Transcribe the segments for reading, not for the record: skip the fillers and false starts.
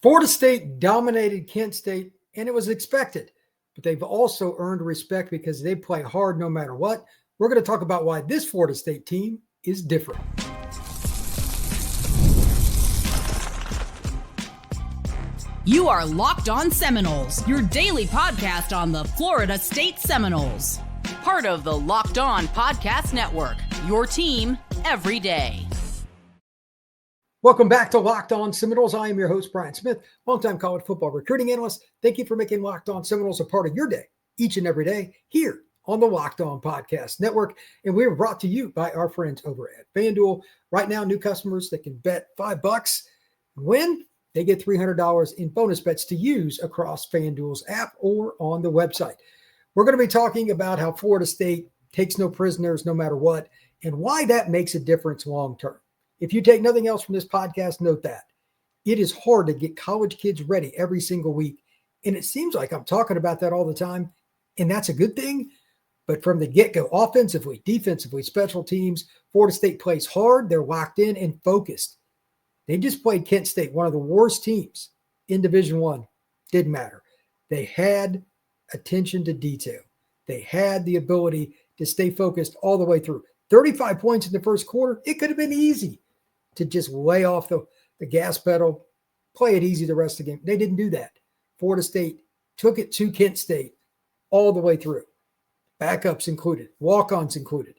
Florida State dominated Kent State, and it was expected. But they've also earned respect because they play hard no matter what. We're going to talk about why this Florida State team is different. You are Locked On Seminoles, your daily podcast on the Florida State Seminoles. Part of the Locked On Podcast Network, your team every day. Welcome back to Locked On Seminoles. I am your host, Brian Smith, longtime college football recruiting analyst. Thank you for making Locked On Seminoles a part of your day, each and every day, here on the Locked On Podcast Network. And we're brought to you by our friends over at FanDuel. Right now, new customers that can bet $5 and win, they get $300 in bonus bets to use across FanDuel's app or on the website. We're going to be talking about how Florida State takes no prisoners no matter what, and why that makes a difference long term. If you take nothing else from this podcast, note that. It is hard to get college kids ready every single week, and it seems like I'm talking about that all the time, and that's a good thing. But from the get-go, offensively, defensively, special teams, Florida State plays hard. They're locked in and focused. They just played Kent State, one of the worst teams in Division I. Didn't matter. They had attention to detail. They had the ability to stay focused all the way through. 35 points in the first quarter. It could have been easy to just lay off the gas pedal, play it easy the rest of the game. They didn't do that. Florida State took it to Kent State all the way through. Backups included, walk-ons included.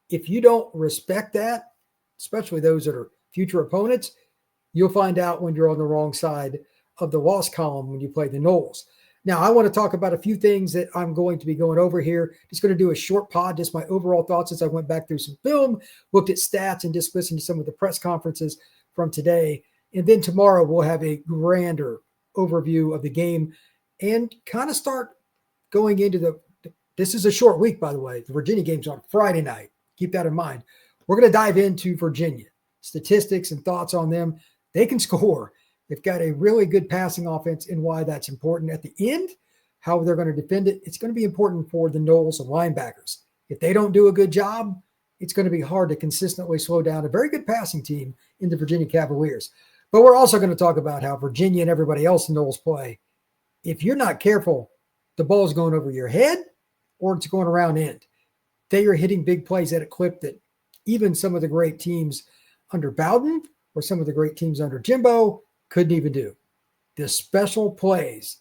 If you don't respect that, especially those that are future opponents, you'll find out when you're on the wrong side of the loss column when you play the Noles. Now, I want to talk about a few things that I'm going to be going over here. Just going to do a short pod, just my overall thoughts as I went back through some film, looked at stats, and just listened to some of the press conferences from today. And then tomorrow we'll have a grander overview of the game and kind of start going into this is a short week, by the way. The Virginia game's on Friday night. Keep that in mind. We're going to dive into Virginia, statistics and thoughts on them. They can score. They've got a really good passing offense and why that's important. At the end, how they're going to defend it, it's going to be important for the Noles and linebackers. If they don't do a good job, it's going to be hard to consistently slow down a very good passing team in the Virginia Cavaliers. But we're also going to talk about how Virginia and everybody else in Noles play. If you're not careful, the ball's going over your head or it's going around end. They are hitting big plays at a clip that even some of the great teams under Bowden or some of the great teams under Jimbo couldn't even do. The special plays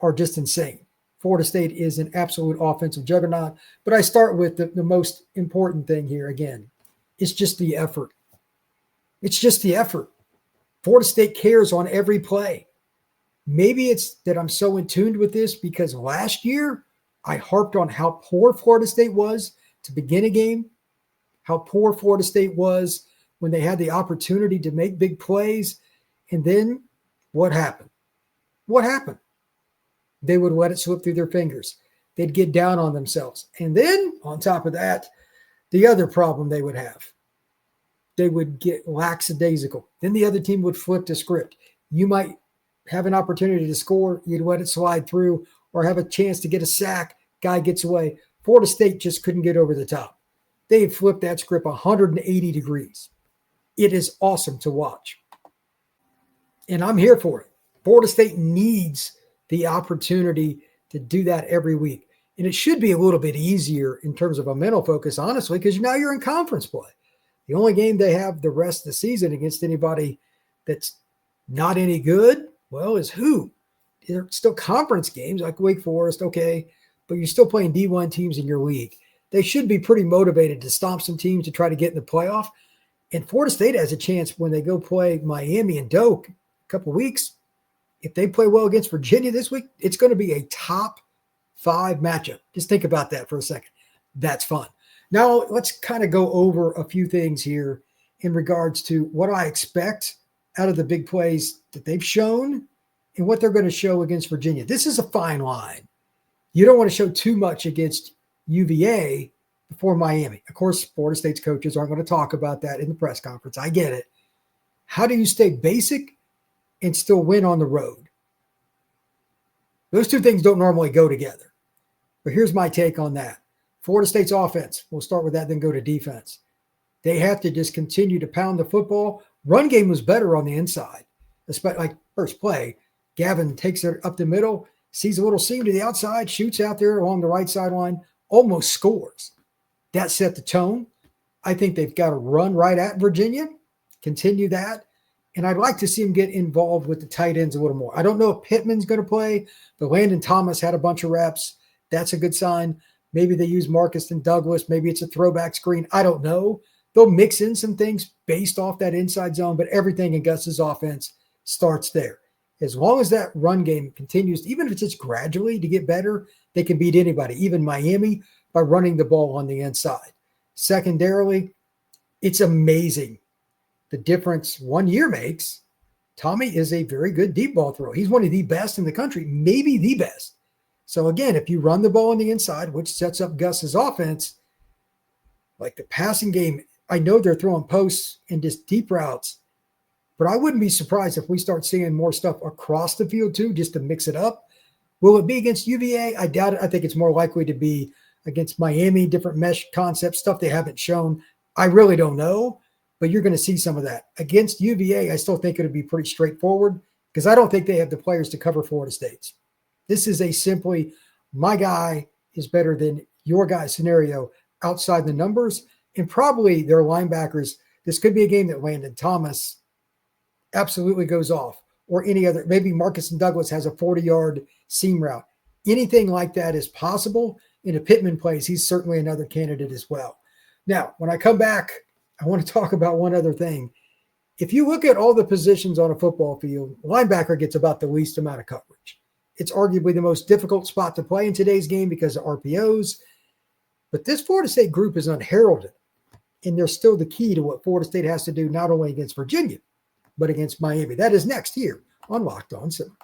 are just insane. Florida State is an absolute offensive juggernaut. But I start with the most important thing here again. It's just the effort. It's just the effort. Florida State cares on every play. Maybe it's that I'm so in tune with this because last year I harped on how poor Florida State was to begin a game, how poor Florida State was when they had the opportunity to make big plays. And then what happened? What happened? They would let it slip through their fingers. They'd get down on themselves. And then on top of that, the other problem they would have, they would get lackadaisical. Then the other team would flip the script. You might have an opportunity to score. You'd let it slide through or have a chance to get a sack. Guy gets away. Florida State just couldn't get over the top. They flipped that script 180 degrees. It is awesome to watch. And I'm here for it. Florida State needs the opportunity to do that every week. And it should be a little bit easier in terms of a mental focus, honestly, because now you're in conference play. The only game they have the rest of the season against anybody that's not any good, well, is who? They're still conference games like Wake Forest, okay, but you're still playing D1 teams in your league. They should be pretty motivated to stomp some teams to try to get in the playoff. And Florida State has a chance when they go play Miami and Doak couple of weeks. If they play well against Virginia this week, it's going to be a top 5 matchup. Just think about that for a second. That's fun. Now let's kind of go over a few things here in regards to what I expect out of the big plays that they've shown and what they're going to show against Virginia. This is a fine line. You don't want to show too much against UVA before Miami. Of course, Florida State's coaches aren't going to talk about that in the press conference. I get it. How do you stay basic and still win on the road? Those two things don't normally go together. But here's my take on that. Florida State's offense, we'll start with that, then go to defense. They have to just continue to pound the football. Run game was better on the inside. especially like first play. Gavin takes it up the middle, sees a little seam to the outside, shoots out there along the right sideline, almost scores. That set the tone. I think they've got to run right at Virginia, continue that. And I'd like to see him get involved with the tight ends a little more. I don't know if Pittman's going to play, but Landon Thomas had a bunch of reps. That's a good sign. Maybe they use Marcus and Douglas. Maybe it's a throwback screen. I don't know. They'll mix in some things based off that inside zone, but everything in Gus's offense starts there. As long as that run game continues, even if it's just gradually to get better, they can beat anybody, even Miami, by running the ball on the inside. Secondarily, it's amazing the difference 1 year makes. Tommy is a very good deep ball thrower. He's one of the best in the country, maybe the best. So again, if you run the ball on the inside, which sets up Gus's offense, like the passing game, I know they're throwing posts and just deep routes, but I wouldn't be surprised if we start seeing more stuff across the field too, just to mix it up. Will it be against UVA? I doubt it. I think it's more likely to be against Miami, different mesh concepts, stuff they haven't shown. I really don't know, but you're going to see some of that. Against UVA, I still think it'll be pretty straightforward because I don't think they have the players to cover Florida State's. This is a simply, my guy is better than your guy scenario outside the numbers, and probably their linebackers. This could be a game that Landon Thomas absolutely goes off, or any other, maybe Marcus and Douglas has a 40-yard seam route. Anything like that is possible. And if Pittman plays, he's certainly another candidate as well. Now, when I come back, I want to talk about one other thing. If you look at all the positions on a football field, linebacker gets about the least amount of coverage. It's arguably the most difficult spot to play in today's game because of RPOs. But this Florida State group is unheralded, and they're still the key to what Florida State has to do, not only against Virginia, but against Miami. That is next here on Locked On Seminoles.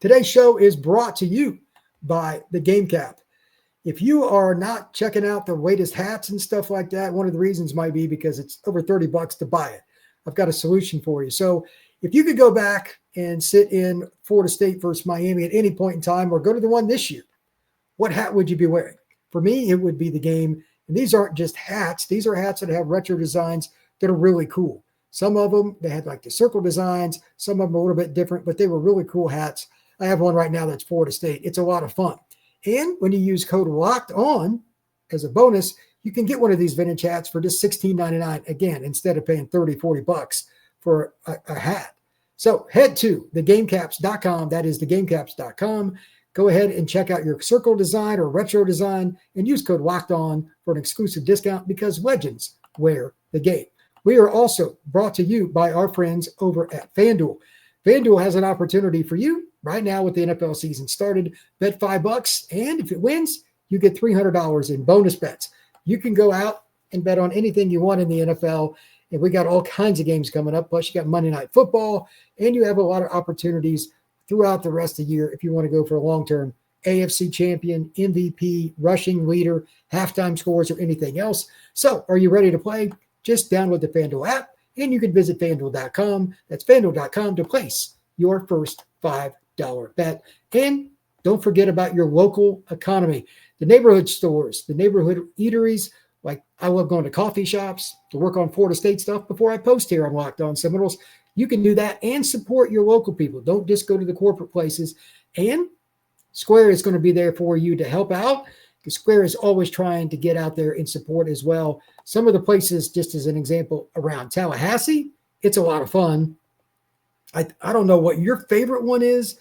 Today's show is brought to you by the Game Cap. If you are not checking out the latest hats and stuff like that, one of the reasons might be because it's over $30 to buy it. I've got a solution for you. So if you could go back and sit in Florida State versus Miami at any point in time, or go to the one this year, what hat would you be wearing? For me, it would be the Game. And these aren't just hats. These are hats that have retro designs that are really cool. Some of them, they had like the circle designs. Some of them are a little bit different, but they were really cool hats. I have one right now that's Florida State. It's a lot of fun. And when you use code LOCKED ON as a bonus, you can get one of these vintage hats for just $16.99. Again, instead of paying $30-$40 for a hat. So head to thegamecaps.com. That is thegamecaps.com. Go ahead and check out your circle design or retro design and use code LOCKED ON for an exclusive discount because legends wear the game. We are also brought to you by our friends over at FanDuel. FanDuel has an opportunity for you right now with the NFL season started. Bet $5, and if it wins, you get $300 in bonus bets. You can go out and bet on anything you want in the NFL, and we got all kinds of games coming up. Plus, you got Monday Night Football, and you have a lot of opportunities throughout the rest of the year if you want to go for a long-term AFC champion, MVP, rushing leader, halftime scores, or anything else. So, are you ready to play? Just download the FanDuel app, and you can visit FanDuel.com. That's FanDuel.com to place your first $5 bet. And don't forget about your local economy. The neighborhood stores, the neighborhood eateries. Like, I love going to coffee shops to work on Florida State stuff before I post here on Locked On Seminoles. You can do that and support your local people. Don't just go to the corporate places. And Square is going to be there for you to help out, because Square is always trying to get out there and support as well. Some of the places, just as an example, around Tallahassee, it's a lot of fun. I don't know what your favorite one is.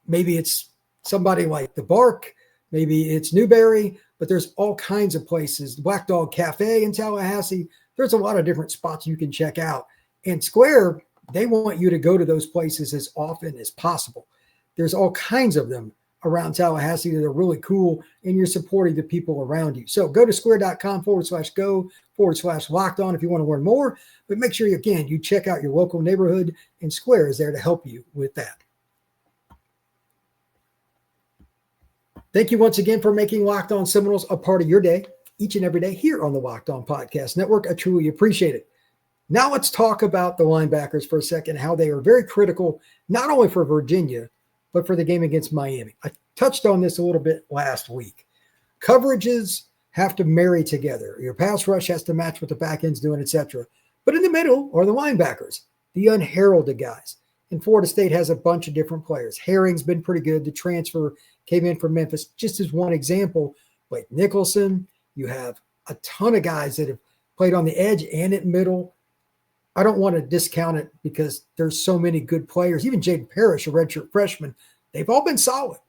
Maybe it's somebody like the Bark. Maybe it's Newberry. But there's all kinds of places. The Black Dog Cafe in Tallahassee. There's a lot of different spots you can check out. And Square, they want you to go to those places as often as possible. There's all kinds of them around Tallahassee that are really cool, and you're supporting the people around you. So go to square.com/go/locked on if you want to learn more. But make sure, again, you check out your local neighborhood, and Square is there to help you with that. Thank you once again for making Locked On Seminoles a part of your day, each and every day here on the Locked On Podcast Network. I truly appreciate it. Now let's talk about the linebackers for a second, how they are very critical, not only for Virginia, but for the game against Miami. I touched on this a little bit last week. Coverages have to marry together. Your pass rush has to match what the back end's doing, etc. But in the middle are the linebackers. the unheralded guys. And Florida State has a bunch of different players. Herring's been pretty good. The transfer came in from Memphis, just as one example. Blake Nicholson, you have a ton of guys that have played on the edge and at middle. I don't want to discount it because there's so many good players. Even Jaden Parrish, a redshirt freshman, they've all been solid.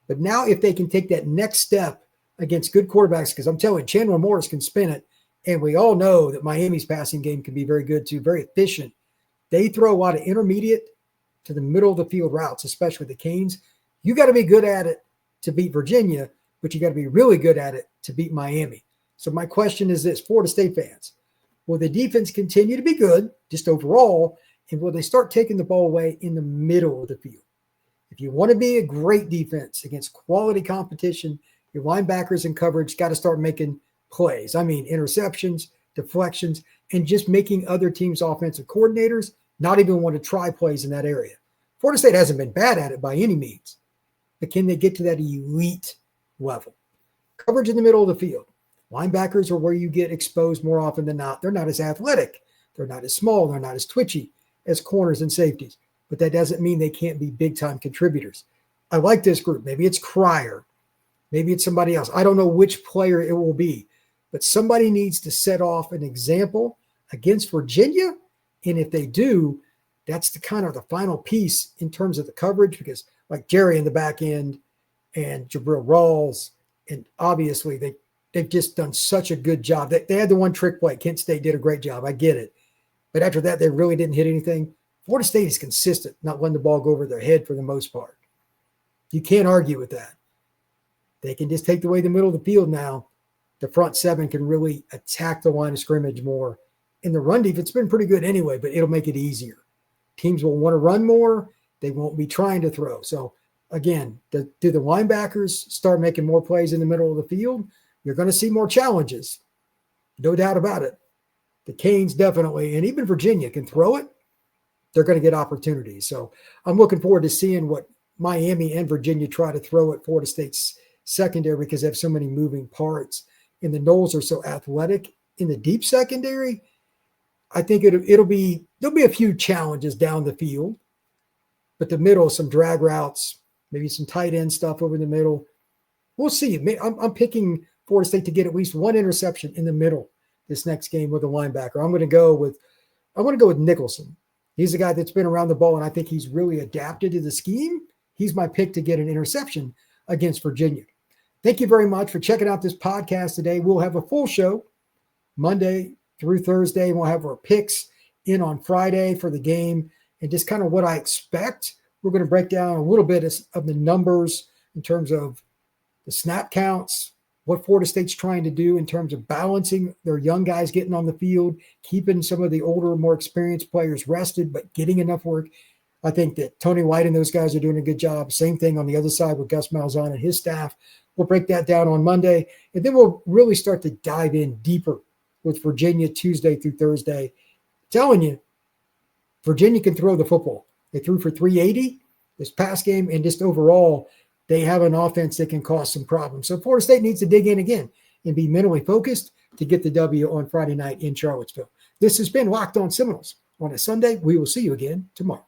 But now if they can take that next step against good quarterbacks, because I'm telling you, Chandler Morris can spin it, and we all know that Miami's passing game can be very good too, very efficient. They throw a lot of intermediate to the middle of the field routes, especially the Canes. You got to be good at it to beat Virginia, but you got to be really good at it to beat Miami. So my question is this, Florida State fans, will the defense continue to be good just overall, and will they start taking the ball away in the middle of the field? If you want to be a great defense against quality competition, your linebackers and coverage got to start making plays. I mean, interceptions, deflections, and just making other teams' offensive coordinators not even want to try plays in that area. Florida State hasn't been bad at it by any means, but can they get to that elite level? Coverage in the middle of the field. Linebackers are where you get exposed more often than not. They're not as athletic. They're not as small. They're not as twitchy as corners and safeties. But that doesn't mean they can't be big-time contributors. I like this group. Maybe it's Cryer. Maybe it's somebody else. I don't know which player it will be. But somebody needs to set off an example against Virginia. And if they do, that's the kind of the final piece in terms of the coverage, because like Jerry in the back end and Jabril Rawls, and obviously they've just done such a good job. They had the one trick play. Kent State did a great job. I get it. But after that, they really didn't hit anything. Florida State is consistent, not letting the ball go over their head for the most part. You can't argue with that. They can just take away the middle of the field now. The front seven can really attack the line of scrimmage more. And the run defense has been pretty good anyway, but it'll make it easier. Teams will want to run more. They won't be trying to throw. So, again, do the linebackers start making more plays in the middle of the field? You're going to see more challenges. No doubt about it. The Canes definitely, and even Virginia can throw it. They're going to get opportunities. So I'm looking forward to seeing what Miami and Virginia try to throw at Florida State's secondary, because they have so many moving parts. And the Noles are so athletic in the deep secondary. I think there'll be a few challenges down the field, but the middle, some drag routes, maybe some tight end stuff over the middle. We'll see. I'm picking Florida State to get at least one interception in the middle this next game with a linebacker. I'm going to go with Nicholson. He's a guy that's been around the ball, and I think he's really adapted to the scheme. He's my pick to get an interception against Virginia. Thank you very much for checking out this podcast today. We'll have a full show Monday through Thursday. We'll have our picks in on Friday for the game and just kind of what I expect. We're going to break down a little bit of the numbers in terms of the snap counts, what Florida State's trying to do in terms of balancing their young guys getting on the field, keeping some of the older, more experienced players rested, but getting enough work. I think that Tony White and those guys are doing a good job. Same thing on the other side with Gus Malzahn and his staff. We'll break that down on Monday, and then we'll really start to dive in deeper with Virginia Tuesday through Thursday. I'm telling you, Virginia can throw the football. They threw for 380 this past game, and just overall, they have an offense that can cause some problems. So Florida State needs to dig in again and be mentally focused to get the W on Friday night in Charlottesville. This has been Locked On Seminoles. On a Sunday, we will see you again tomorrow.